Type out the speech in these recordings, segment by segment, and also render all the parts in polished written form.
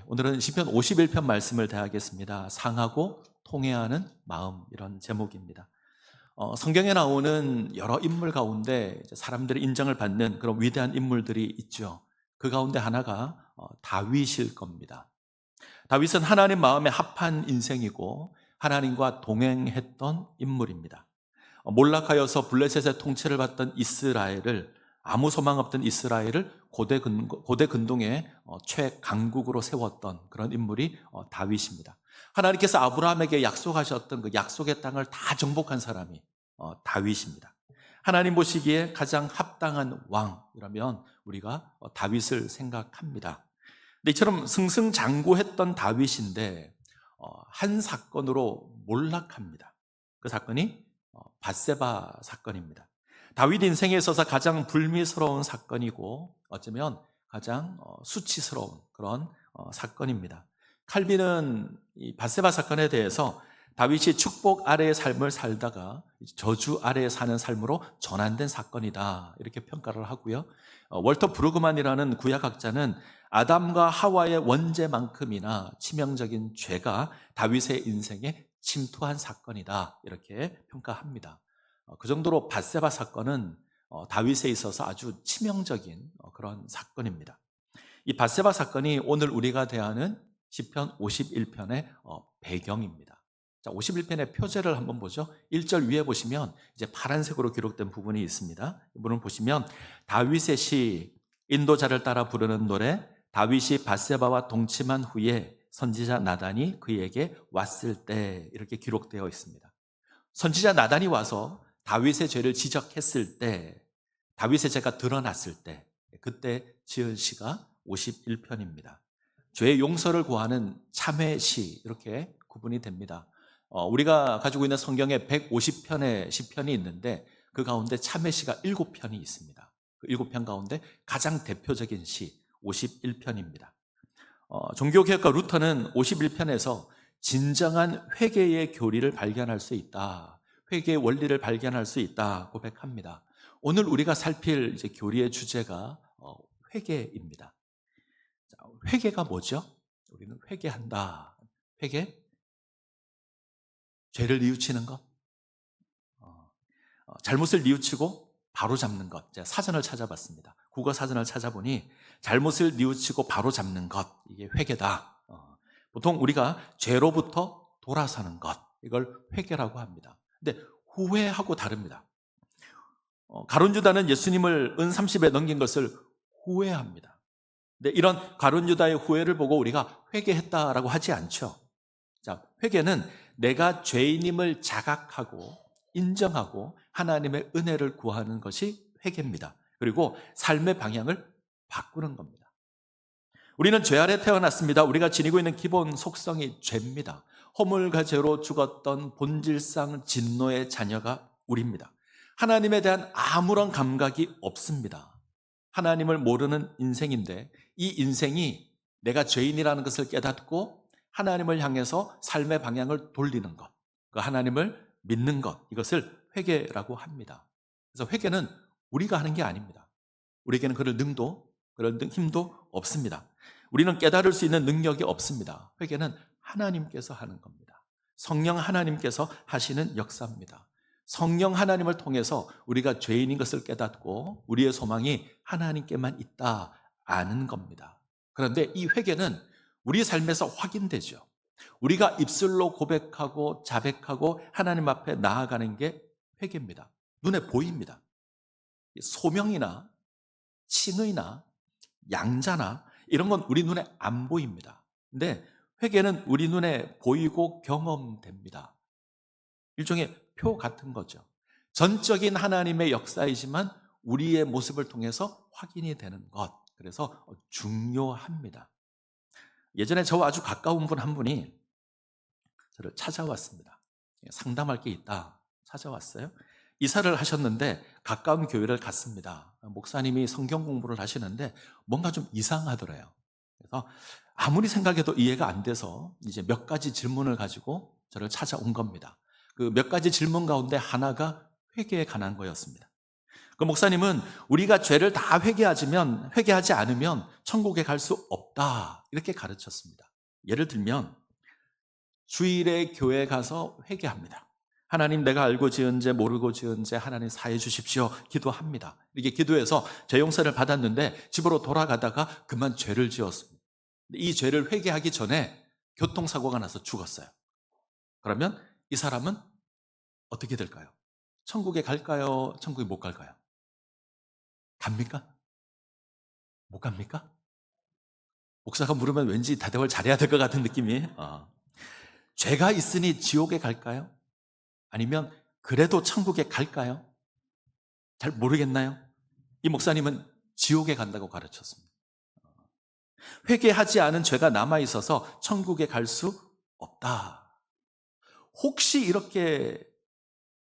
오늘은 시편 51편 말씀을 대하겠습니다. 상하고 통회하는 마음, 이런 제목입니다. 성경에 나오는 여러 인물 가운데 사람들의 인정을 받는 그런 위대한 인물들이 있죠. 그 가운데 하나가 다윗일 겁니다. 다윗은 하나님 마음에 합한 인생이고 하나님과 동행했던 인물입니다. 몰락하여서 블레셋의 통치를 받던 이스라엘을, 아무 소망 없던 이스라엘을 고대 근동의 최강국으로 세웠던 그런 인물이 다윗입니다. 하나님께서 아브라함에게 약속하셨던 그 약속의 땅을 다 정복한 사람이 다윗입니다. 하나님 보시기에 가장 합당한 왕이라면 우리가 다윗을 생각합니다. 근데 이처럼 승승장구했던 다윗인데 한 사건으로 몰락합니다. 그 사건이 밧세바 사건입니다. 다윗 인생에 있어서 가장 불미스러운 사건이고 어쩌면 가장 수치스러운 그런 사건입니다. 칼빈은 이 밧세바 사건에 대해서 다윗이 축복 아래의 삶을 살다가 저주 아래에 사는 삶으로 전환된 사건이다, 이렇게 평가를 하고요. 월터 브루그만이라는 구약학자는 아담과 하와의 원죄만큼이나 치명적인 죄가 다윗의 인생에 침투한 사건이다, 이렇게 평가합니다. 그 정도로 밧세바 사건은 다윗에 있어서 아주 치명적인 그런 사건입니다. 이 밧세바 사건이 오늘 우리가 대하는 시편 51편의 배경입니다. 자, 51편의 표제를 한번 보죠. 1절 위에 보시면 이제 파란색으로 기록된 부분이 있습니다. 이 부분을 보시면 다윗의 시, 인도자를 따라 부르는 노래, 다윗이 밧세바와 동침한 후에 선지자 나단이 그에게 왔을 때, 이렇게 기록되어 있습니다. 선지자 나단이 와서 다윗의 죄를 지적했을 때, 다윗의 죄가 드러났을 때, 그때 지은 시가 51편입니다. 죄의 용서를 구하는 참회시, 이렇게 구분이 됩니다. 우리가 가지고 있는 성경에 150편의 시편이 있는데 그 가운데 참회시가 7편이 있습니다. 그 7편 가운데 가장 대표적인 시 51편입니다. 종교개혁가 루터는 51편에서 진정한 회개의 교리를 발견할 수 있다, 회개의 원리를 발견할 수 있다 고백합니다. 오늘 우리가 살필 이제 교리의 주제가 회개입니다. 자, 회개가 뭐죠? 우리는 회개한다. 회개? 죄를 뉘우치는 것, 잘못을 뉘우치고 바로 잡는 것. 제가 사전을 찾아봤습니다. 국어 사전을 찾아보니 잘못을 뉘우치고 바로 잡는 것, 이게 회개다. 보통 우리가 죄로부터 돌아서는 것, 이걸 회개라고 합니다. 근데 후회하고 다릅니다. 가룟유다는 예수님을 은 30에 넘긴 것을 후회합니다. 근데 이런 가룟유다의 후회를 보고 우리가 회개했다라고 하지 않죠. 자, 회개는 내가 죄인임을 자각하고 인정하고 하나님의 은혜를 구하는 것이 회개입니다. 그리고 삶의 방향을 바꾸는 겁니다. 우리는 죄 아래 태어났습니다. 우리가 지니고 있는 기본 속성이 죄입니다. 허물과 죄로 죽었던 본질상 진노의 자녀가 우리입니다. 하나님에 대한 아무런 감각이 없습니다. 하나님을 모르는 인생인데 이 인생이 내가 죄인이라는 것을 깨닫고 하나님을 향해서 삶의 방향을 돌리는 것, 그 하나님을 믿는 것, 이것을 회개라고 합니다. 그래서 회개는 우리가 하는 게 아닙니다. 우리에게는 그럴 능도, 그런 힘도 없습니다. 우리는 깨달을 수 있는 능력이 없습니다. 회개는 하나님께서 하는 겁니다. 성령 하나님께서 하시는 역사입니다. 성령 하나님을 통해서 우리가 죄인인 것을 깨닫고 우리의 소망이 하나님께만 있다 아는 겁니다. 그런데 이 회개는 우리 삶에서 확인되죠. 우리가 입술로 고백하고 자백하고 하나님 앞에 나아가는 게 회개입니다. 눈에 보입니다. 소명이나 칭의나 양자나 이런 건 우리 눈에 안 보입니다. 근데 회개는 우리 눈에 보이고 경험됩니다. 일종의 표 같은 거죠. 전적인 하나님의 역사이지만 우리의 모습을 통해서 확인이 되는 것. 그래서 중요합니다. 예전에 저와 아주 가까운 분 한 분이 저를 찾아왔습니다. 상담할 게 있다 찾아왔어요. 이사를 하셨는데 가까운 교회를 갔습니다. 목사님이 성경 공부를 하시는데 뭔가 좀 이상하더래요. 그래서 아무리 생각해도 이해가 안 돼서 이제 몇 가지 질문을 가지고 저를 찾아온 겁니다. 그 몇 가지 질문 가운데 하나가 회개에 관한 거였습니다. 그 목사님은 우리가 죄를 다 회개하지 않으면 천국에 갈 수 없다, 이렇게 가르쳤습니다. 예를 들면 주일에 교회 가서 회개합니다. 하나님, 내가 알고 지은 죄 모르고 지은 죄 하나님 사해 주십시오, 기도합니다. 이렇게 기도해서 죄 용서를 받았는데 집으로 돌아가다가 그만 죄를 지었습니다. 이 죄를 회개하기 전에 교통사고가 나서 죽었어요. 그러면 이 사람은 어떻게 될까요? 천국에 갈까요? 천국에 못 갈까요? 갑니까? 못 갑니까? 목사가 물으면 왠지 대답을 잘해야 될 것 같은 느낌이. 죄가 있으니 지옥에 갈까요? 아니면 그래도 천국에 갈까요? 잘 모르겠나요? 이 목사님은 지옥에 간다고 가르쳤습니다. 회개하지 않은 죄가 남아있어서 천국에 갈 수 없다. 혹시 이렇게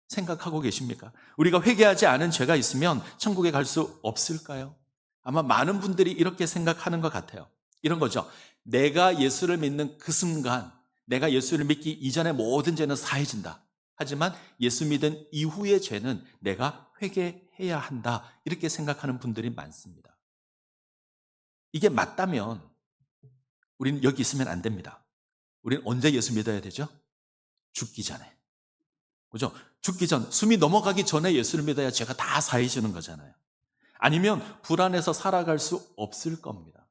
생각하고 계십니까? 우리가 회개하지 않은 죄가 있으면 천국에 갈 수 없을까요? 아마 많은 분들이 이렇게 생각하는 것 같아요. 이런 거죠. 내가 예수를 믿는 그 순간, 내가 예수를 믿기 이전의 모든 죄는 사해진다. 하지만 예수 믿은 이후의 죄는 내가 회개해야 한다, 이렇게 생각하는 분들이 많습니다. 이게 맞다면 우리는 여기 있으면 안 됩니다. 우리는 언제 예수 믿어야 되죠? 죽기 전에. 그죠? 죽기 전, 숨이 넘어가기 전에 예수를 믿어야 죄가 다 사해지는 거잖아요. 아니면 불안해서 살아갈 수 없을 겁니다.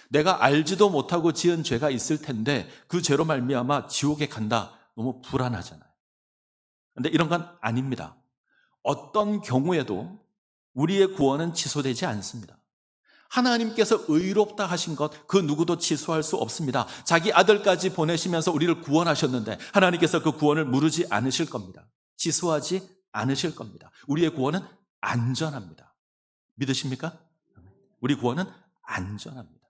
내가 알지도 못하고 지은 죄가 있을 텐데 그 죄로 말미암아 지옥에 간다. 너무 불안하잖아요. 그런데 이런 건 아닙니다. 어떤 경우에도 우리의 구원은 취소되지 않습니다. 하나님께서 의롭다 하신 것, 그 누구도 취소할 수 없습니다. 자기 아들까지 보내시면서 우리를 구원하셨는데 하나님께서 그 구원을 무르지 않으실 겁니다. 취소하지 않으실 겁니다. 우리의 구원은 안전합니다. 믿으십니까? 우리 구원은 안전합니다.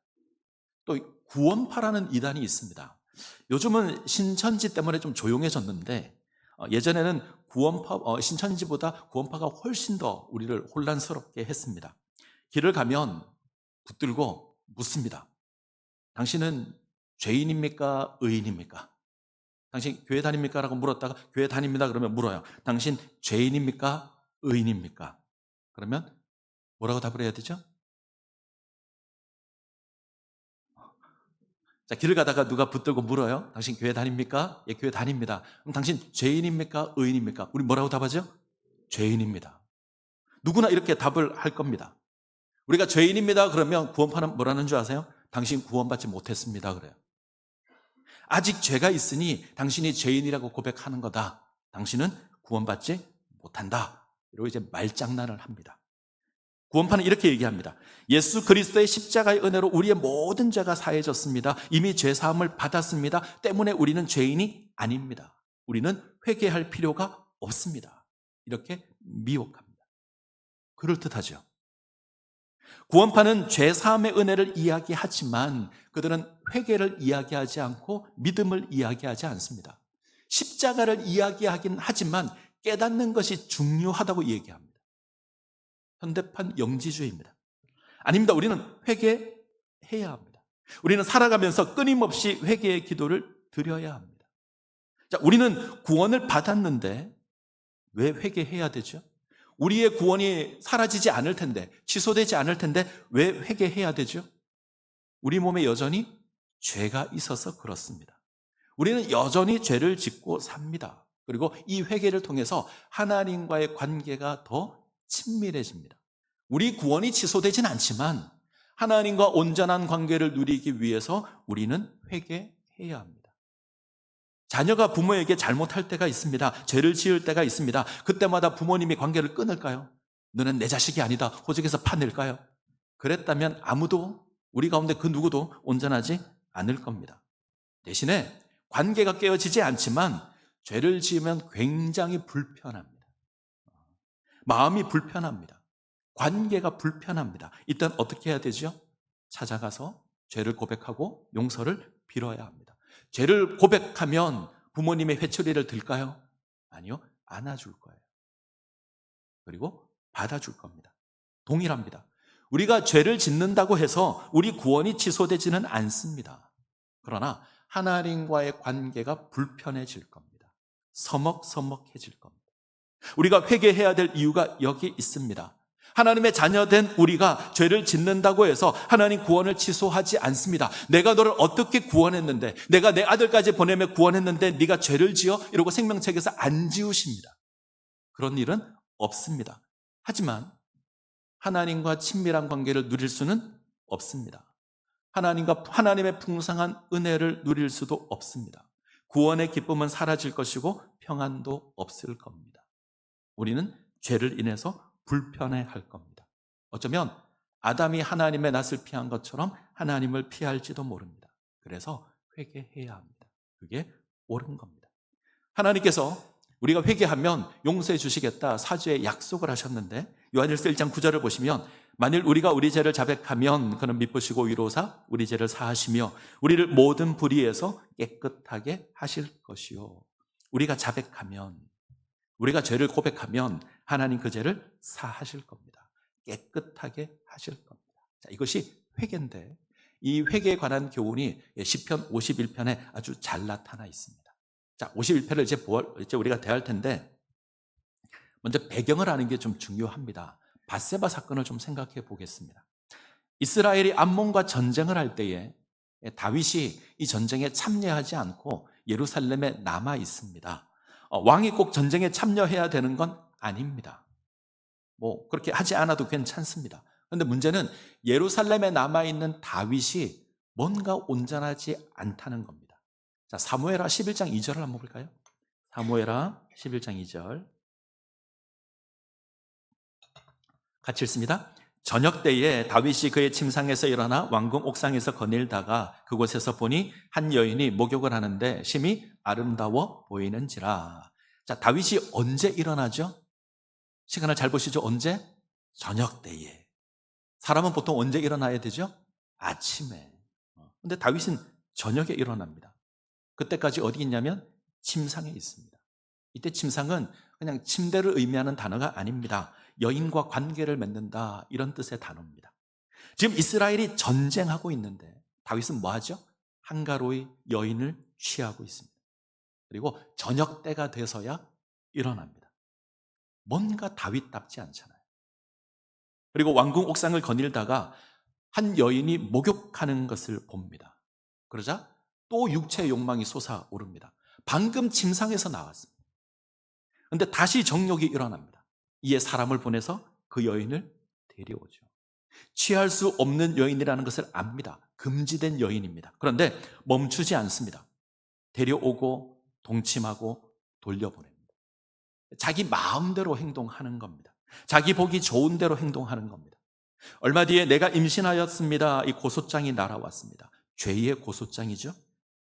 또 구원파라는 이단이 있습니다. 요즘은 신천지 때문에 좀 조용해졌는데 예전에는 신천지보다 구원파가 훨씬 더 우리를 혼란스럽게 했습니다. 길을 가면 붙들고 묻습니다. 당신은 죄인입니까? 의인입니까? 당신 교회 다닙니까? 라고 물었다가 교회 다닙니다. 그러면 물어요. 당신 죄인입니까? 의인입니까? 그러면 뭐라고 답을 해야 되죠? 자, 길을 가다가 누가 붙들고 물어요. 당신 교회 다닙니까? 예, 교회 다닙니다. 그럼 당신 죄인입니까? 의인입니까? 우리 뭐라고 답하죠? 죄인입니다. 누구나 이렇게 답을 할 겁니다. 우리가 죄인입니다. 그러면 구원파는 뭐라는 줄 아세요? 당신 구원받지 못했습니다. 그래요. 아직 죄가 있으니 당신이 죄인이라고 고백하는 거다. 당신은 구원받지 못한다. 이러고 이제 말장난을 합니다. 구원파는 이렇게 얘기합니다. 예수 그리스도의 십자가의 은혜로 우리의 모든 죄가 사해졌습니다. 이미 죄 사함을 받았습니다. 때문에 우리는 죄인이 아닙니다. 우리는 회개할 필요가 없습니다. 이렇게 미혹합니다. 그럴듯하죠. 구원파는 죄 사함의 은혜를 이야기하지만 그들은 회개를 이야기하지 않고 믿음을 이야기하지 않습니다. 십자가를 이야기하긴 하지만 깨닫는 것이 중요하다고 얘기합니다. 현대판 영지주의입니다. 아닙니다. 우리는 회개해야 합니다. 우리는 살아가면서 끊임없이 회개의 기도를 드려야 합니다. 자, 우리는 구원을 받았는데 왜 회개해야 되죠? 우리의 구원이 사라지지 않을 텐데, 취소되지 않을 텐데 왜 회개해야 되죠? 우리 몸에 여전히 죄가 있어서 그렇습니다. 우리는 여전히 죄를 짓고 삽니다. 그리고 이 회개를 통해서 하나님과의 관계가 더 친밀해집니다. 우리 구원이 취소되진 않지만 하나님과 온전한 관계를 누리기 위해서 우리는 회개해야 합니다. 자녀가 부모에게 잘못할 때가 있습니다. 죄를 지을 때가 있습니다. 그때마다 부모님이 관계를 끊을까요? 너는 내 자식이 아니다. 호적에서 파낼까요? 그랬다면 아무도, 우리 가운데 그 누구도 온전하지 않을 겁니다. 대신에 관계가 깨어지지 않지만 죄를 지으면 굉장히 불편합니다. 마음이 불편합니다. 관계가 불편합니다. 이땐 어떻게 해야 되죠? 찾아가서 죄를 고백하고 용서를 빌어야 합니다. 죄를 고백하면 부모님의 회초리를 들까요? 아니요, 안아줄 거예요. 그리고 받아줄 겁니다. 동일합니다. 우리가 죄를 짓는다고 해서 우리 구원이 취소되지는 않습니다. 그러나 하나님과의 관계가 불편해질 겁니다. 서먹서먹해질 겁니다. 우리가 회개해야 될 이유가 여기 있습니다. 하나님의 자녀된 우리가 죄를 짓는다고 해서 하나님 구원을 취소하지 않습니다. 내가 너를 어떻게 구원했는데, 내가 내 아들까지 보내며 구원했는데 네가 죄를 지어? 이러고 생명책에서 안 지우십니다. 그런 일은 없습니다. 하지만 하나님과 친밀한 관계를 누릴 수는 없습니다. 하나님의 풍성한 은혜를 누릴 수도 없습니다. 구원의 기쁨은 사라질 것이고 평안도 없을 겁니다. 우리는 죄를 인해서 불편해할 겁니다. 어쩌면 아담이 하나님의 낯을 피한 것처럼 하나님을 피할지도 모릅니다. 그래서 회개해야 합니다. 그게 옳은 겁니다. 하나님께서 우리가 회개하면 용서해 주시겠다 사죄의 약속을 하셨는데, 요한일서 1장 9절을 보시면 만일 우리가 우리 죄를 자백하면 그는 미쁘시고 위로사 우리 죄를 사하시며 우리를 모든 불의에서 깨끗하게 하실 것이요. 우리가 자백하면, 우리가 죄를 고백하면 하나님 그 죄를 사하실 겁니다. 깨끗하게 하실 겁니다. 자, 이것이 회개인데, 이 회개에 관한 교훈이 시편 51편에 아주 잘 나타나 있습니다. 자, 51편을 이제 우리가 대할 텐데, 먼저 배경을 아는 게 좀 중요합니다. 밧세바 사건을 좀 생각해 보겠습니다. 이스라엘이 암몬과 전쟁을 할 때에 다윗이 이 전쟁에 참여하지 않고 예루살렘에 남아 있습니다. 왕이 꼭 전쟁에 참여해야 되는 건 아닙니다. 그렇게 하지 않아도 괜찮습니다. 그런데 문제는 예루살렘에 남아있는 다윗이 뭔가 온전하지 않다는 겁니다. 자, 사무엘하 11장 2절을 한번 볼까요? 사무엘하 11장 2절 같이 읽습니다. 저녁 때에 다윗이 그의 침상에서 일어나 왕궁 옥상에서 거닐다가 그곳에서 보니 한 여인이 목욕을 하는데 심히 아름다워 보이는지라. 자, 다윗이 언제 일어나죠? 시간을 잘 보시죠. 언제? 저녁 때에. 사람은 보통 언제 일어나야 되죠? 아침에. 근데 다윗은 저녁에 일어납니다. 그때까지 어디 있냐면 침상에 있습니다. 이때 침상은 그냥 침대를 의미하는 단어가 아닙니다. 여인과 관계를 맺는다, 이런 뜻의 단어입니다. 지금 이스라엘이 전쟁하고 있는데 다윗은 뭐하죠? 한가로이 여인을 취하고 있습니다. 그리고 저녁 때가 돼서야 일어납니다. 뭔가 다윗답지 않잖아요. 그리고 왕궁 옥상을 거닐다가 한 여인이 목욕하는 것을 봅니다. 그러자 또 육체의 욕망이 솟아오릅니다. 방금 침상에서 나왔습니다. 그런데 다시 정욕이 일어납니다. 이에 사람을 보내서 그 여인을 데려오죠. 취할 수 없는 여인이라는 것을 압니다. 금지된 여인입니다. 그런데 멈추지 않습니다. 데려오고 동침하고 돌려보냅니다. 자기 마음대로 행동하는 겁니다. 자기 보기 좋은 대로 행동하는 겁니다. 얼마 뒤에 내가 임신하였습니다. 이 고소장이 날아왔습니다. 죄의 고소장이죠.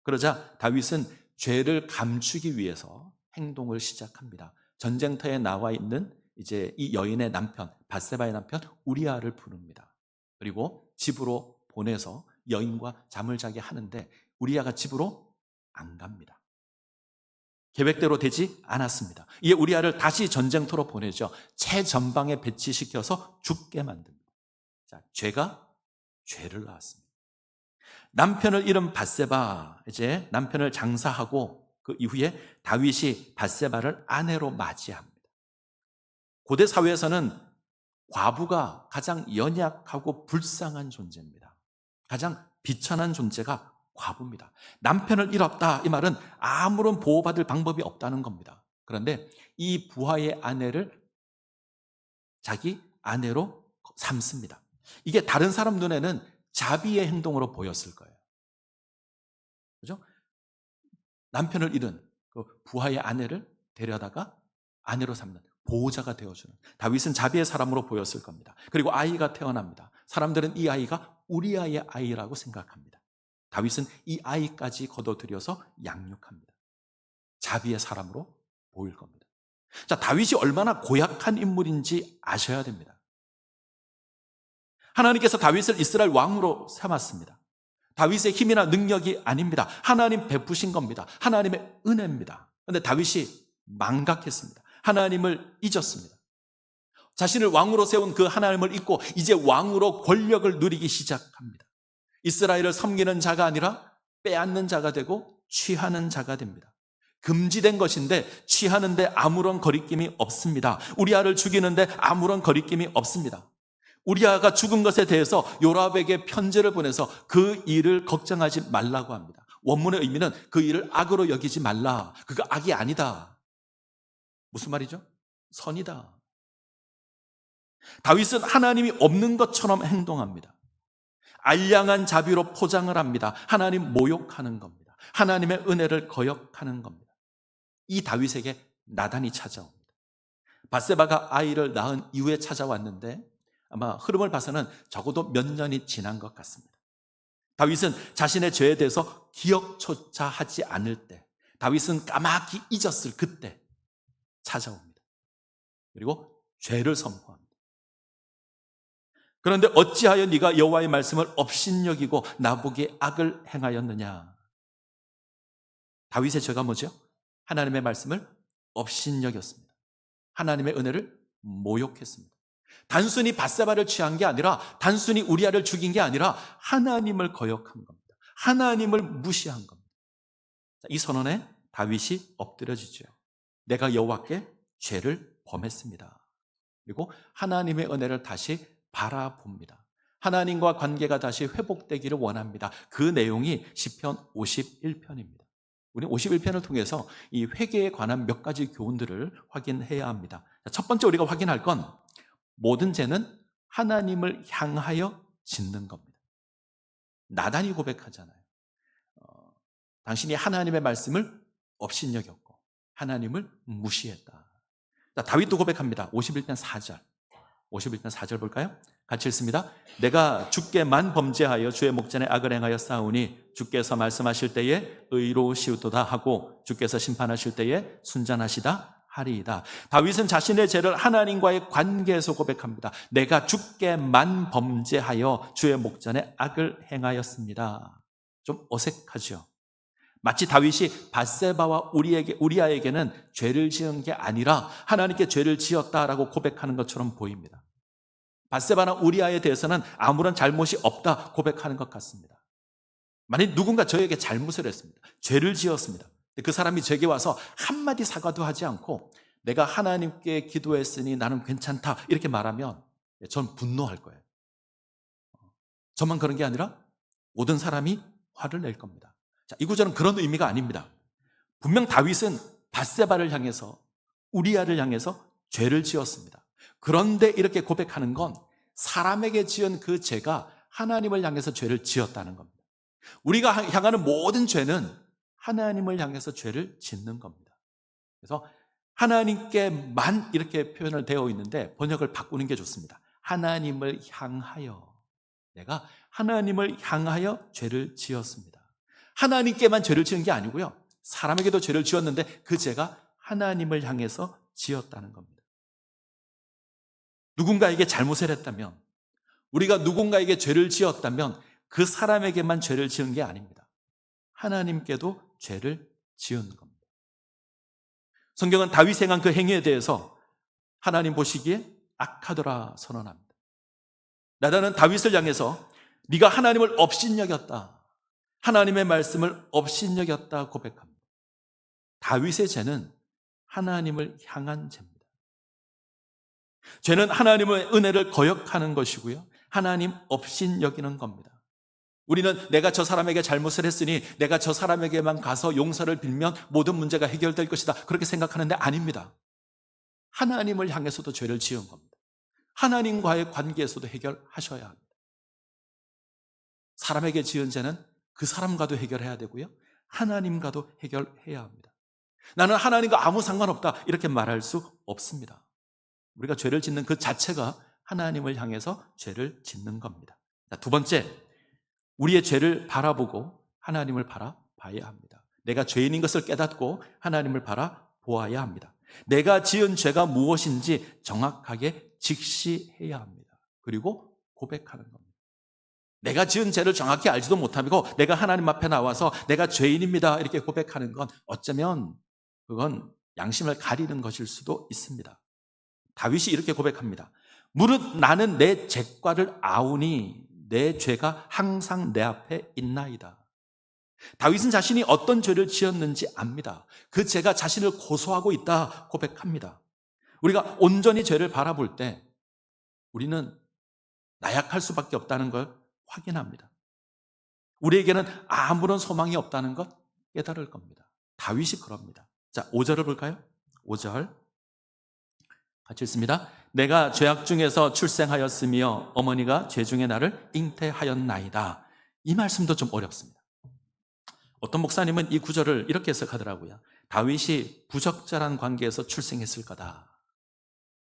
그러자 다윗은 죄를 감추기 위해서 행동을 시작합니다. 전쟁터에 나와 있는 이제 이 여인의 남편, 밧세바의 남편 우리아를 부릅니다. 그리고 집으로 보내서 여인과 잠을 자게 하는데 우리아가 집으로 안 갑니다. 계획대로 되지 않았습니다. 이에 우리아를 다시 전쟁터로 보내죠. 최전방에 배치시켜서 죽게 만듭니다. 자, 죄가 죄를 낳았습니다. 남편을 잃은 밧세바, 이제 남편을 장사하고 그 이후에 다윗이 밧세바를 아내로 맞이합니다. 고대 사회에서는 과부가 가장 연약하고 불쌍한 존재입니다. 가장 비천한 존재가 과부입니다. 남편을 잃었다, 이 말은 아무런 보호받을 방법이 없다는 겁니다. 그런데 이 부하의 아내를 자기 아내로 삼습니다. 이게 다른 사람 눈에는 자비의 행동으로 보였을 거예요. 그죠? 남편을 잃은 그 부하의 아내를 데려다가 아내로 삼는 보호자가 되어주는, 다윗은 자비의 사람으로 보였을 겁니다. 그리고 아이가 태어납니다. 사람들은 이 아이가 우리아의 아이라고 생각합니다. 다윗은 이 아이까지 거둬들여서 양육합니다. 자비의 사람으로 보일 겁니다. 자, 다윗이 얼마나 고약한 인물인지 아셔야 됩니다. 하나님께서 다윗을 이스라엘 왕으로 삼았습니다. 다윗의 힘이나 능력이 아닙니다. 하나님 베푸신 겁니다. 하나님의 은혜입니다. 그런데 다윗이 망각했습니다. 하나님을 잊었습니다. 자신을 왕으로 세운 그 하나님을 잊고 이제 왕으로 권력을 누리기 시작합니다. 이스라엘을 섬기는 자가 아니라 빼앗는 자가 되고 취하는 자가 됩니다. 금지된 것인데 취하는데 아무런 거리낌이 없습니다. 우리아를 죽이는데 아무런 거리낌이 없습니다. 우리아가 죽은 것에 대해서 요압에게 편지를 보내서 그 일을 걱정하지 말라고 합니다. 원문의 의미는 그 일을 악으로 여기지 말라. 그거 악이 아니다. 무슨 말이죠? 선이다. 다윗은 하나님이 없는 것처럼 행동합니다. 알량한 자비로 포장을 합니다. 하나님 모욕하는 겁니다. 하나님의 은혜를 거역하는 겁니다. 이 다윗에게 나단이 찾아옵니다. 밧세바가 아이를 낳은 이후에 찾아왔는데 아마 흐름을 봐서는 적어도 몇 년이 지난 것 같습니다. 다윗은 자신의 죄에 대해서 기억조차 하지 않을 때, 다윗은 까맣게 잊었을 그때 찾아옵니다. 그리고 죄를 선포합니다. 그런데 어찌하여 네가 여호와의 말씀을 업신여기고 나보기에 악을 행하였느냐? 다윗의 죄가 뭐죠? 하나님의 말씀을 업신여겼습니다. 하나님의 은혜를 모욕했습니다. 단순히 밧세바를 취한 게 아니라, 단순히 우리아를 죽인 게 아니라 하나님을 거역한 겁니다. 하나님을 무시한 겁니다. 이 선언에 다윗이 엎드려지죠. 내가 여호와께 죄를 범했습니다. 그리고 하나님의 은혜를 다시 바라봅니다. 하나님과 관계가 다시 회복되기를 원합니다. 그 내용이 시편 51편입니다. 우리는 51편을 통해서 이 회개에 관한 몇 가지 교훈들을 확인해야 합니다. 첫 번째 우리가 확인할 건 모든 죄는 하나님을 향하여 짓는 겁니다. 나단이 고백하잖아요. 당신이 하나님의 말씀을 업신여겼고 하나님을 무시했다. 자, 다윗도 고백합니다. 51편 4절. 51편 4절 볼까요? 같이 읽습니다. 내가 주께만 범죄하여 주의 목전에 악을 행하여 싸우니 주께서 말씀하실 때에 의로우시도다 하고 주께서 심판하실 때에 순전하시다 하리이다. 다윗은 자신의 죄를 하나님과의 관계에서 고백합니다. 내가 주께만 범죄하여 주의 목전에 악을 행하였습니다. 좀 어색하죠? 마치 다윗이 밧세바와 우리아에게는 죄를 지은 게 아니라 하나님께 죄를 지었다라고 고백하는 것처럼 보입니다. 밧세바나 우리아에 대해서는 아무런 잘못이 없다 고백하는 것 같습니다. 만약 누군가 저에게 잘못을 했습니다. 죄를 지었습니다. 그 사람이 제게 와서 한마디 사과도 하지 않고 내가 하나님께 기도했으니 나는 괜찮다 이렇게 말하면 전 분노할 거예요. 저만 그런 게 아니라 모든 사람이 화를 낼 겁니다. 자, 이 구절은 그런 의미가 아닙니다. 분명 다윗은 밧세바를 향해서 우리아를 향해서 죄를 지었습니다. 그런데 이렇게 고백하는 건 사람에게 지은 그 죄가 하나님을 향해서 죄를 지었다는 겁니다. 우리가 향하는 모든 죄는 하나님을 향해서 죄를 짓는 겁니다. 그래서 하나님께만 이렇게 표현을 되어 있는데 번역을 바꾸는 게 좋습니다. 하나님을 향하여, 내가 하나님을 향하여 죄를 지었습니다. 하나님께만 죄를 지은 게 아니고요, 사람에게도 죄를 지었는데 그 죄가 하나님을 향해서 지었다는 겁니다. 누군가에게 잘못을 했다면, 우리가 누군가에게 죄를 지었다면 그 사람에게만 죄를 지은 게 아닙니다. 하나님께도 죄를 지은 겁니다. 성경은 다윗이 행한 그 행위에 대해서 하나님 보시기에 악하더라 선언합니다. 나단은 다윗을 향해서 네가 하나님을 업신여겼다, 하나님의 말씀을 업신여겼다 고백합니다. 다윗의 죄는 하나님을 향한 죄입니다. 죄는 하나님의 은혜를 거역하는 것이고요, 하나님 업신여기는 겁니다. 우리는 내가 저 사람에게 잘못을 했으니 내가 저 사람에게만 가서 용서를 빌면 모든 문제가 해결될 것이다, 그렇게 생각하는데 아닙니다. 하나님을 향해서도 죄를 지은 겁니다. 하나님과의 관계에서도 해결하셔야 합니다. 사람에게 지은 죄는 그 사람과도 해결해야 되고요, 하나님과도 해결해야 합니다. 나는 하나님과 아무 상관없다 이렇게 말할 수 없습니다. 우리가 죄를 짓는 그 자체가 하나님을 향해서 죄를 짓는 겁니다. 두 번째, 우리의 죄를 바라보고 하나님을 바라봐야 합니다. 내가 죄인인 것을 깨닫고 하나님을 바라보아야 합니다. 내가 지은 죄가 무엇인지 정확하게 직시해야 합니다. 그리고 고백하는 겁니다. 내가 지은 죄를 정확히 알지도 못하고 내가 하나님 앞에 나와서 내가 죄인입니다 이렇게 고백하는 건 어쩌면 그건 양심을 가리는 것일 수도 있습니다. 다윗이 이렇게 고백합니다. 무릇 나는 내 죄과를 아오니 내 죄가 항상 내 앞에 있나이다. 다윗은 자신이 어떤 죄를 지었는지 압니다. 그 죄가 자신을 고소하고 있다 고백합니다. 우리가 온전히 죄를 바라볼 때 우리는 나약할 수밖에 없다는 걸 확인합니다. 우리에게는 아무런 소망이 없다는 것 깨달을 겁니다. 다윗이 그럽니다. 자, 5절을 볼까요? 5절 같이 읽습니다. 내가 죄악 중에서 출생하였으며 어머니가 죄 중에 나를 잉태하였나이다. 이 말씀도 좀 어렵습니다. 어떤 목사님은 이 구절을 이렇게 해석하더라고요. 다윗이 부적절한 관계에서 출생했을 거다.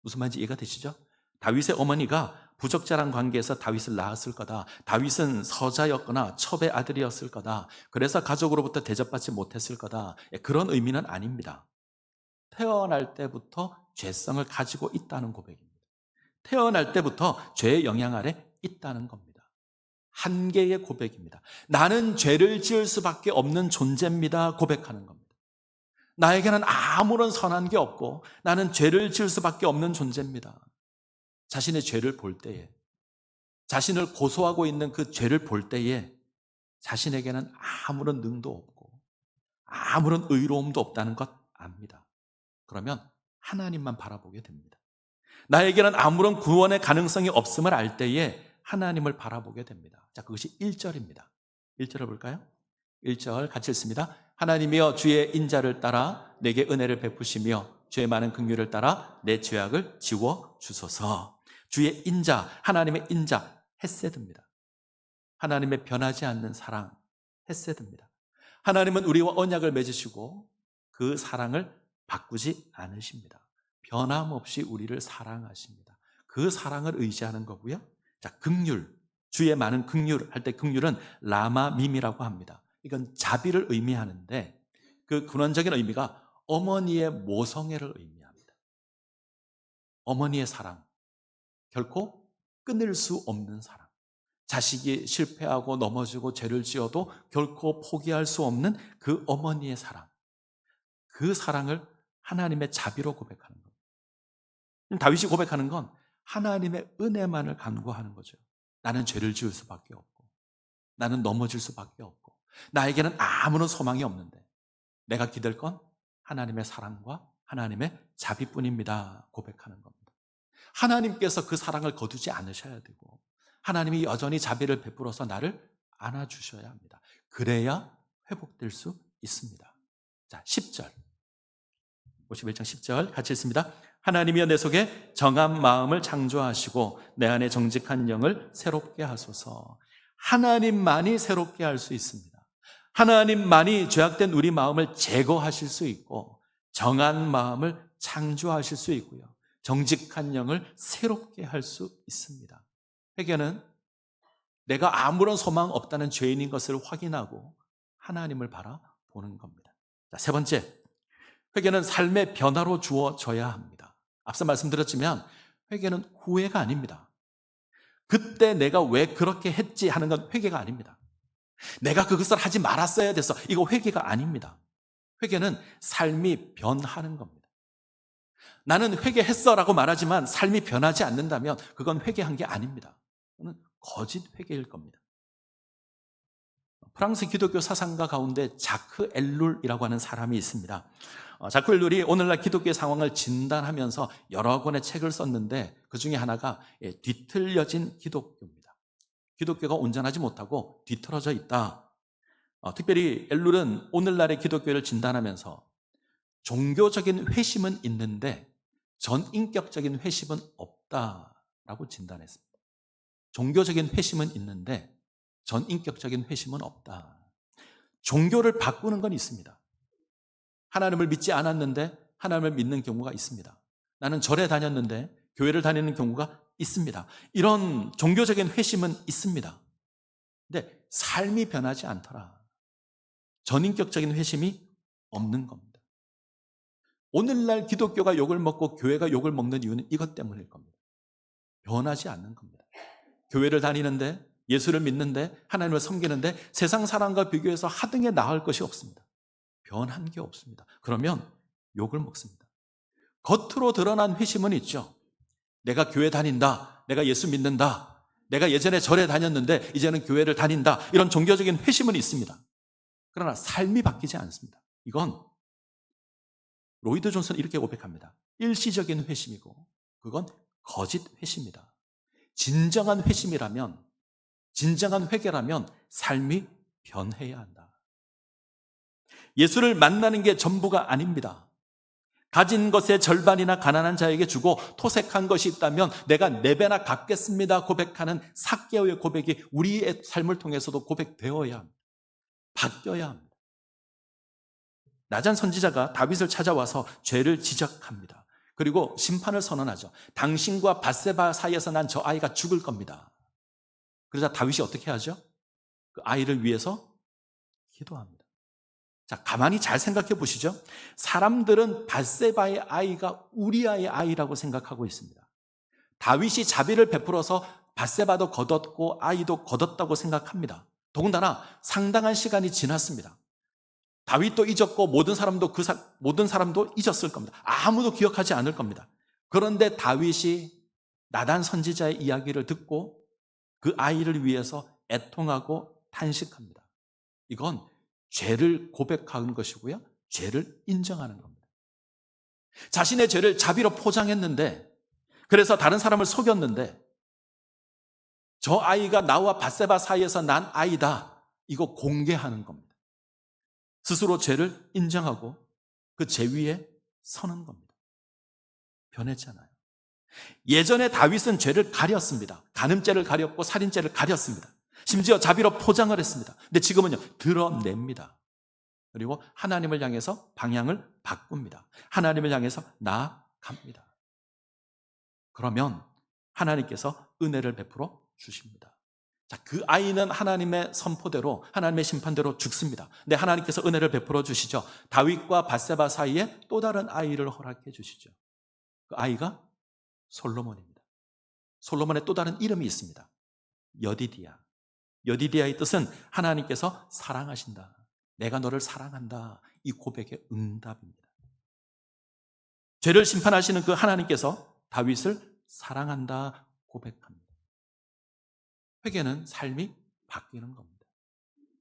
무슨 말인지 이해가 되시죠? 다윗의 어머니가 부적절한 관계에서 다윗을 낳았을 거다. 다윗은 서자였거나 첩의 아들이었을 거다. 그래서 가족으로부터 대접받지 못했을 거다. 그런 의미는 아닙니다. 태어날 때부터 죄성을 가지고 있다는 고백입니다. 태어날 때부터 죄의 영향 아래 있다는 겁니다. 한계의 고백입니다. 나는 죄를 지을 수밖에 없는 존재입니다. 고백하는 겁니다. 나에게는 아무런 선한 게 없고 나는 죄를 지을 수밖에 없는 존재입니다. 자신의 죄를 볼 때에, 자신을 고소하고 있는 그 죄를 볼 때에 자신에게는 아무런 능도 없고 아무런 의로움도 없다는 것 압니다. 그러면 하나님만 바라보게 됩니다. 나에게는 아무런 구원의 가능성이 없음을 알 때에 하나님을 바라보게 됩니다. 자, 그것이 1절입니다. 1절을 볼까요? 1절 같이 읽습니다. 하나님이여 주의 인자를 따라 내게 은혜를 베푸시며 주의 많은 긍휼을 따라 내 죄악을 지워 주소서. 주의 인자, 하나님의 인자, 헤세드입니다. 하나님의 변하지 않는 사랑, 헤세드입니다. 하나님은 우리와 언약을 맺으시고 그 사랑을 바꾸지 않으십니다. 변함없이 우리를 사랑하십니다. 그 사랑을 의지하는 거고요. 자, 긍휼, 주의 많은 긍휼 할 때 긍휼은 라마밈이라고 합니다. 이건 자비를 의미하는데 그 근원적인 의미가 어머니의 모성애를 의미합니다. 어머니의 사랑, 결코 끊을 수 없는 사랑. 자식이 실패하고 넘어지고 죄를 지어도 결코 포기할 수 없는 그 어머니의 사랑. 그 사랑을 하나님의 자비로 고백하는 겁니다. 다윗이 고백하는 건 하나님의 은혜만을 간구하는 거죠. 나는 죄를 지을 수밖에 없고 나는 넘어질 수밖에 없고 나에게는 아무런 소망이 없는데 내가 기댈 건 하나님의 사랑과 하나님의 자비뿐입니다. 고백하는 겁니다. 하나님께서 그 사랑을 거두지 않으셔야 되고 하나님이 여전히 자비를 베풀어서 나를 안아주셔야 합니다. 그래야 회복될 수 있습니다. 자, 10절 51장 10절 같이 읽습니다. 하나님이여 내 속에 정한 마음을 창조하시고 내 안에 정직한 영을 새롭게 하소서. 하나님만이 새롭게 할 수 있습니다. 하나님만이 죄악된 우리 마음을 제거하실 수 있고 정한 마음을 창조하실 수 있고요. 정직한 영을 새롭게 할 수 있습니다. 회개는 내가 아무런 소망 없다는 죄인인 것을 확인하고 하나님을 바라보는 겁니다. 자, 세 번째, 회개는 삶의 변화로 주어져야 합니다. 앞서 말씀드렸지만 회개는 후회가 아닙니다. 그때 내가 왜 그렇게 했지 하는 건 회개가 아닙니다. 내가 그것을 하지 말았어야 돼서 이거 회개가 아닙니다. 회개는 삶이 변하는 겁니다. 나는 회개했어라고 말하지만 삶이 변하지 않는다면 그건 회개한 게 아닙니다. 그건 거짓 회개일 겁니다. 프랑스 기독교 사상가 가운데 자크 엘룰이라고 하는 사람이 있습니다. 자크 엘룰이 오늘날 기독교의 상황을 진단하면서 여러 권의 책을 썼는데 그 중에 하나가 뒤틀려진 기독교입니다. 기독교가 온전하지 못하고 뒤틀어져 있다. 특별히 엘룰은 오늘날의 기독교를 진단하면서 종교적인 회심은 있는데 전인격적인 회심은 없다라고 진단했습니다. 종교적인 회심은 있는데 전인격적인 회심은 없다. 종교를 바꾸는 건 있습니다. 하나님을 믿지 않았는데 하나님을 믿는 경우가 있습니다. 나는 절에 다녔는데 교회를 다니는 경우가 있습니다. 이런 종교적인 회심은 있습니다. 근데 삶이 변하지 않더라. 전인격적인 회심이 없는 겁니다. 오늘날 기독교가 욕을 먹고 교회가 욕을 먹는 이유는 이것 때문일 겁니다. 변하지 않는 겁니다. 교회를 다니는데 예수를 믿는데 하나님을 섬기는데 세상 사람과 비교해서 하등에 나을 것이 없습니다. 변한 게 없습니다. 그러면 욕을 먹습니다. 겉으로 드러난 회심은 있죠. 내가 교회 다닌다. 내가 예수 믿는다. 내가 예전에 절에 다녔는데 이제는 교회를 다닌다. 이런 종교적인 회심은 있습니다. 그러나 삶이 바뀌지 않습니다. 이건 로이드 존슨은 이렇게 고백합니다. 일시적인 회심이고 그건 거짓 회심이다. 진정한 회심이라면, 진정한 회개라면 삶이 변해야 한다. 예수를 만나는 게 전부가 아닙니다. 가진 것의 절반이나 가난한 자에게 주고 토색한 것이 있다면 내가 4배나 갚겠습니다 고백하는 삭개오의 고백이 우리의 삶을 통해서도 고백되어야 합니다. 바뀌어야 합니다. 나잔 선지자가 다윗을 찾아와서 죄를 지적합니다. 그리고 심판을 선언하죠. 당신과 밧세바 사이에서 난 저 아이가 죽을 겁니다. 그러자 다윗이 어떻게 하죠? 그 아이를 위해서 기도합니다. 자, 가만히 잘 생각해 보시죠. 사람들은 밧세바의 아이가 우리아의 아이라고 생각하고 있습니다. 다윗이 자비를 베풀어서 밧세바도 거뒀고 아이도 거뒀다고 생각합니다. 더군다나 상당한 시간이 지났습니다. 다윗도 잊었고 모든 사람도 잊었을 겁니다. 아무도 기억하지 않을 겁니다. 그런데 다윗이 나단 선지자의 이야기를 듣고 그 아이를 위해서 애통하고 탄식합니다. 이건 죄를 고백하는 것이고요. 죄를 인정하는 겁니다. 자신의 죄를 자비로 포장했는데, 그래서 다른 사람을 속였는데, 저 아이가 나와 밧세바 사이에서 난 아이다. 이거 공개하는 겁니다. 스스로 죄를 인정하고 그 죄 위에 서는 겁니다. 변했잖아요. 예전에 다윗은 죄를 가렸습니다. 간음죄를 가렸고 살인죄를 가렸습니다. 심지어 자비로 포장을 했습니다. 근데 지금은요, 드러냅니다. 그리고 하나님을 향해서 방향을 바꿉니다. 하나님을 향해서 나아갑니다. 그러면 하나님께서 은혜를 베풀어 주십니다. 자, 그 아이는 하나님의 선포대로, 하나님의 심판대로 죽습니다. 근데 하나님께서 은혜를 베풀어 주시죠. 다윗과 밧세바 사이에 또 다른 아이를 허락해 주시죠. 그 아이가 솔로몬입니다. 솔로몬의 또 다른 이름이 있습니다. 여디디야. 여디디야의 뜻은 하나님께서 사랑하신다. 내가 너를 사랑한다. 이 고백의 응답입니다. 죄를 심판하시는 그 하나님께서 다윗을 사랑한다 고백합니다. 회개는 삶이 바뀌는 겁니다.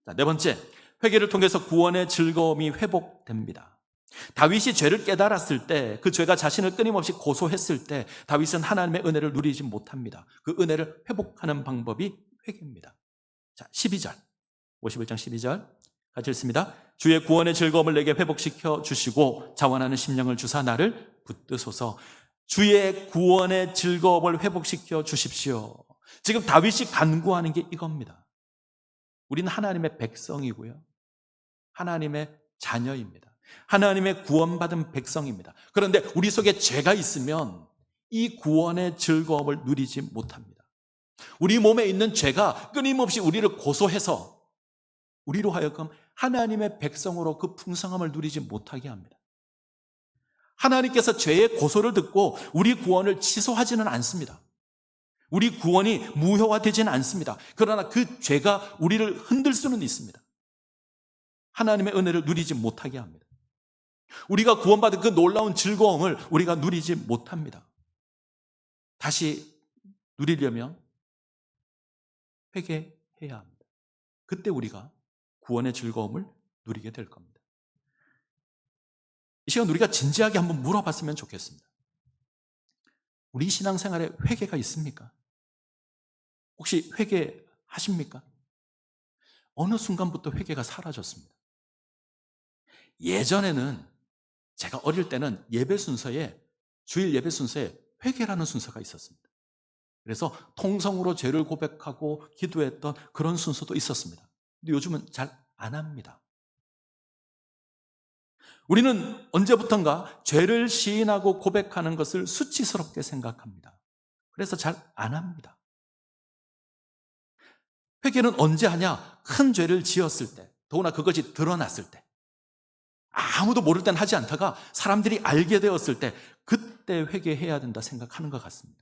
자, 4번째, 회개를 통해서 구원의 즐거움이 회복됩니다. 다윗이 죄를 깨달았을 때, 그 죄가 자신을 끊임없이 고소했을 때 다윗은 하나님의 은혜를 누리지 못합니다. 그 은혜를 회복하는 방법이 회개입니다. 자, 12절, 51장 12절 같이 읽습니다. 주의 구원의 즐거움을 내게 회복시켜 주시고 자원하는 심령을 주사 나를 붙드소서. 주의 구원의 즐거움을 회복시켜 주십시오. 지금 다윗이 간구하는 게 이겁니다. 우리는 하나님의 백성이고요, 하나님의 자녀입니다. 하나님의 구원받은 백성입니다. 그런데 우리 속에 죄가 있으면 이 구원의 즐거움을 누리지 못합니다. 우리 몸에 있는 죄가 끊임없이 우리를 고소해서 우리로 하여금 하나님의 백성으로 그 풍성함을 누리지 못하게 합니다. 하나님께서 죄의 고소를 듣고 우리 구원을 취소하지는 않습니다. 우리 구원이 무효화되지는 않습니다. 그러나 그 죄가 우리를 흔들 수는 있습니다. 하나님의 은혜를 누리지 못하게 합니다. 우리가 구원받은 그 놀라운 즐거움을 우리가 누리지 못합니다. 다시 누리려면 회개해야 합니다. 그때 우리가 구원의 즐거움을 누리게 될 겁니다. 이 시간 우리가 진지하게 한번 물어봤으면 좋겠습니다. 우리 신앙생활에 회개가 있습니까? 혹시 회개하십니까? 어느 순간부터 회개가 사라졌습니다. 예전에는, 제가 어릴 때는 예배 순서에, 주일 예배 순서에 회개라는 순서가 있었습니다. 그래서 통성으로 죄를 고백하고 기도했던 그런 순서도 있었습니다. 근데 요즘은 잘 안 합니다. 우리는 언제부턴가 죄를 시인하고 고백하는 것을 수치스럽게 생각합니다. 그래서 잘 안 합니다. 회개는 언제 하냐? 큰 죄를 지었을 때, 더구나 그것이 드러났을 때, 아무도 모를 땐 하지 않다가 사람들이 알게 되었을 때, 그때 회개해야 된다 생각하는 것 같습니다.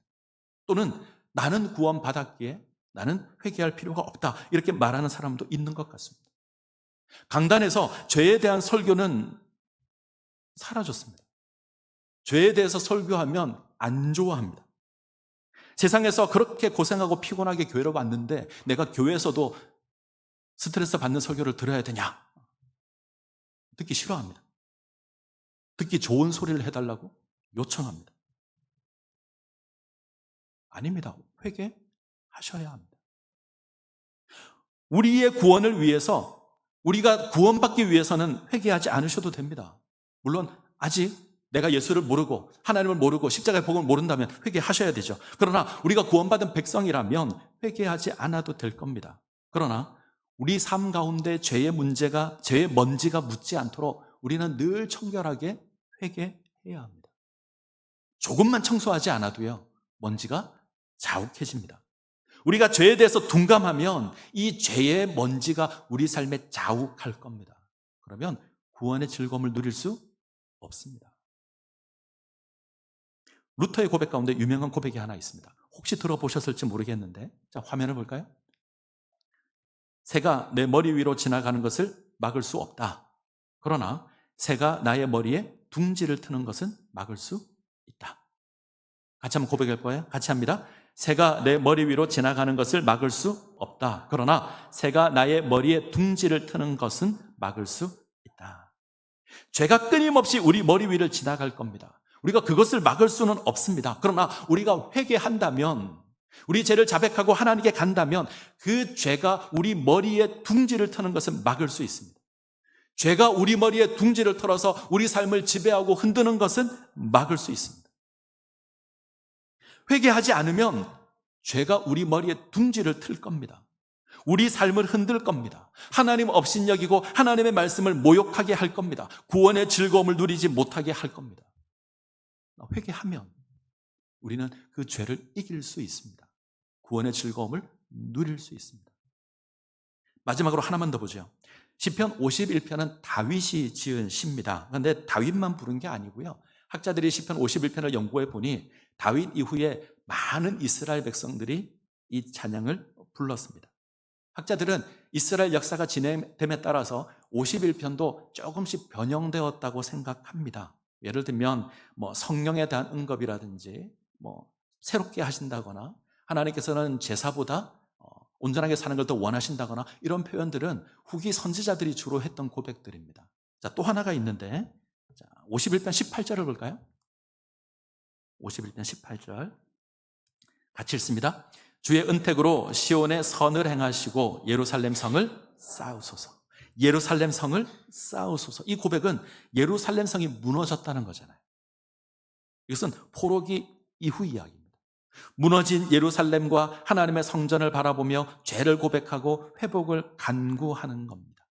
또는 나는 구원받았기에 나는 회개할 필요가 없다, 이렇게 말하는 사람도 있는 것 같습니다. 강단에서 죄에 대한 설교는 사라졌습니다. 죄에 대해서 설교하면 안 좋아합니다. 세상에서 그렇게 고생하고 피곤하게 교회로 왔는데 내가 교회에서도 스트레스 받는 설교를 들어야 되냐? 듣기 싫어합니다. 듣기 좋은 소리를 해달라고 요청합니다. 아닙니다. 회개하셔야 합니다. 우리의 구원을 위해서, 우리가 구원받기 위해서는 회개하지 않으셔도 됩니다. 물론 아직 내가 예수를 모르고 하나님을 모르고 십자가의 복음을 모른다면 회개하셔야 되죠. 그러나 우리가 구원받은 백성이라면 회개하지 않아도 될 겁니다. 그러나 우리 삶 가운데 죄의 먼지가 묻지 않도록 우리는 늘 청결하게 회개해야 합니다. 조금만 청소하지 않아도요, 먼지가 자욱해집니다. 우리가 죄에 대해서 둔감하면 이 죄의 먼지가 우리 삶에 자욱할 겁니다. 그러면 구원의 즐거움을 누릴 수 없습니다. 루터의 고백 가운데 유명한 고백이 하나 있습니다. 혹시 들어보셨을지 모르겠는데, 자, 화면을 볼까요? 새가 내 머리 위로 지나가는 것을 막을 수 없다. 그러나 새가 나의 머리에 둥지를 트는 것은 막을 수 있다. 같이 한번 고백할 거예요. 같이 합니다. 새가 내 머리 위로 지나가는 것을 막을 수 없다. 그러나 새가 나의 머리에 둥지를 트는 것은 막을 수 있다. 죄가 끊임없이 우리 머리 위를 지나갈 겁니다. 우리가 그것을 막을 수는 없습니다. 그러나 우리가 회개한다면, 우리 죄를 자백하고 하나님께 간다면 그 죄가 우리 머리에 둥지를 트는 것은 막을 수 있습니다. 죄가 우리 머리에 둥지를 틀어서 우리 삶을 지배하고 흔드는 것은 막을 수 있습니다. 회개하지 않으면 죄가 우리 머리에 둥지를 틀 겁니다. 우리 삶을 흔들 겁니다. 하나님 업신여기고 하나님의 말씀을 모욕하게 할 겁니다. 구원의 즐거움을 누리지 못하게 할 겁니다. 회개하면 우리는 그 죄를 이길 수 있습니다. 구원의 즐거움을 누릴 수 있습니다. 마지막으로 하나만 더 보죠. 시편 51편은 다윗이 지은 시입니다. 그런데 다윗만 부른 게 아니고요. 학자들이 시편 51편을 연구해 보니 다윗 이후에 많은 이스라엘 백성들이 이 찬양을 불렀습니다. 학자들은 이스라엘 역사가 진행됨에 따라서 51편도 조금씩 변형되었다고 생각합니다. 예를 들면 성령에 대한 응급이라든지 새롭게 하신다거나 하나님께서는 제사보다 온전하게 사는 걸 더 원하신다거나 이런 표현들은 후기 선지자들이 주로 했던 고백들입니다. 자, 또 하나가 있는데 51편 18절을 볼까요? 51편 18절 같이 읽습니다. 주의 은택으로 시온의 선을 행하시고 예루살렘 성을 쌓으소서. 예루살렘 성을 쌓으소서. 이 고백은 예루살렘 성이 무너졌다는 거잖아요. 이것은 포로기 이후 이야기입니다. 무너진 예루살렘과 하나님의 성전을 바라보며 죄를 고백하고 회복을 간구하는 겁니다.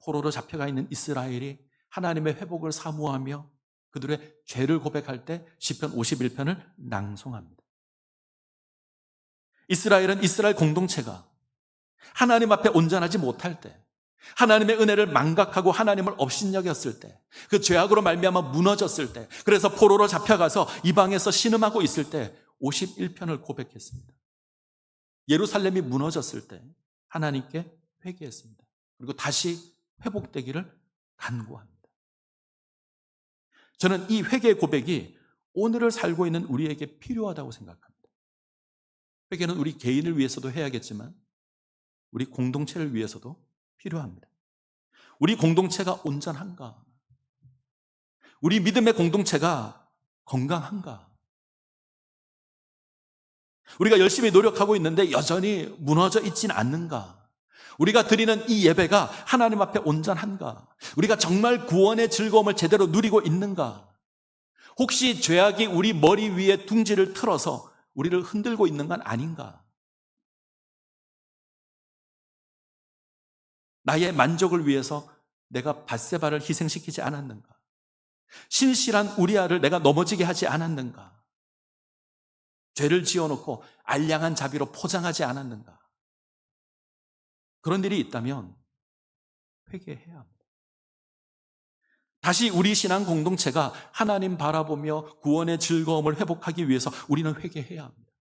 포로로 잡혀가 있는 이스라엘이 하나님의 회복을 사모하며 그들의 죄를 고백할 때 시편 51편을 낭송합니다. 이스라엘은 이스라엘 공동체가 하나님 앞에 온전하지 못할 때, 하나님의 은혜를 망각하고 하나님을 업신여겼을 때, 그 죄악으로 말미암아 무너졌을 때, 그래서 포로로 잡혀가서 이방에서 신음하고 있을 때 51편을 고백했습니다. 예루살렘이 무너졌을 때 하나님께 회개했습니다. 그리고 다시 회복되기를 간구합니다. 저는 이 회개의 고백이 오늘을 살고 있는 우리에게 필요하다고 생각합니다. 회개는 우리 개인을 위해서도 해야겠지만 우리 공동체를 위해서도 필요합니다. 우리 공동체가 온전한가? 우리 믿음의 공동체가 건강한가? 우리가 열심히 노력하고 있는데 여전히 무너져 있진 않는가? 우리가 드리는 이 예배가 하나님 앞에 온전한가? 우리가 정말 구원의 즐거움을 제대로 누리고 있는가? 혹시 죄악이 우리 머리 위에 둥지를 틀어서 우리를 흔들고 있는 건 아닌가? 나의 만족을 위해서 내가 밧세바를 희생시키지 않았는가? 신실한 우리아를 내가 넘어지게 하지 않았는가? 죄를 지어놓고 알량한 자비로 포장하지 않았는가? 그런 일이 있다면 회개해야 합니다. 다시 우리 신앙 공동체가 하나님 바라보며 구원의 즐거움을 회복하기 위해서 우리는 회개해야 합니다.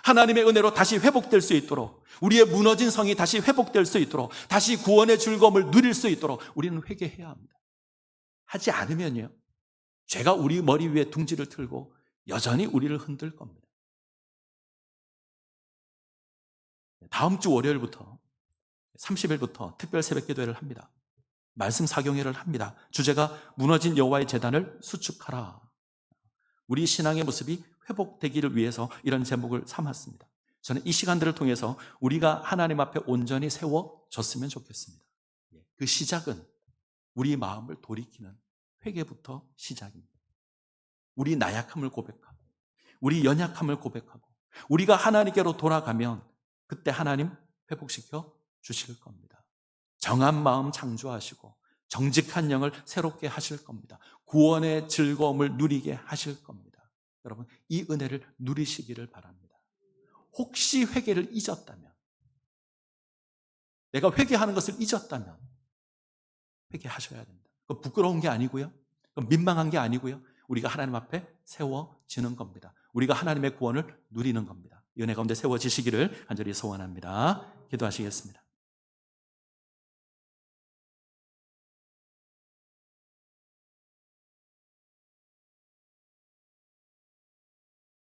하나님의 은혜로 다시 회복될 수 있도록, 우리의 무너진 성이 다시 회복될 수 있도록, 다시 구원의 즐거움을 누릴 수 있도록 우리는 회개해야 합니다. 하지 않으면요, 죄가 우리 머리 위에 둥지를 틀고 여전히 우리를 흔들 겁니다. 다음 주 월요일부터 30일부터 특별 새벽 기도회를 합니다. 말씀 사경회를 합니다. 주제가 무너진 여호와의 제단을 수축하라. 우리 신앙의 모습이 회복되기를 위해서 이런 제목을 삼았습니다. 저는 이 시간들을 통해서 우리가 하나님 앞에 온전히 세워졌으면 좋겠습니다. 그 시작은 우리 마음을 돌이키는 회개부터 시작입니다. 우리 나약함을 고백하고 우리 연약함을 고백하고 우리가 하나님께로 돌아가면 그때 하나님 회복시켜 주실 겁니다. 정한 마음 창조하시고 정직한 영을 새롭게 하실 겁니다. 구원의 즐거움을 누리게 하실 겁니다. 여러분, 이 은혜를 누리시기를 바랍니다. 혹시 회개를 잊었다면, 내가 회개하는 것을 잊었다면 회개하셔야 됩니다. 그건 부끄러운 게 아니고요, 그건 민망한 게 아니고요, 우리가 하나님 앞에 세워지는 겁니다. 우리가 하나님의 구원을 누리는 겁니다. 이 은혜 가운데 세워지시기를 간절히 소원합니다. 기도하시겠습니다.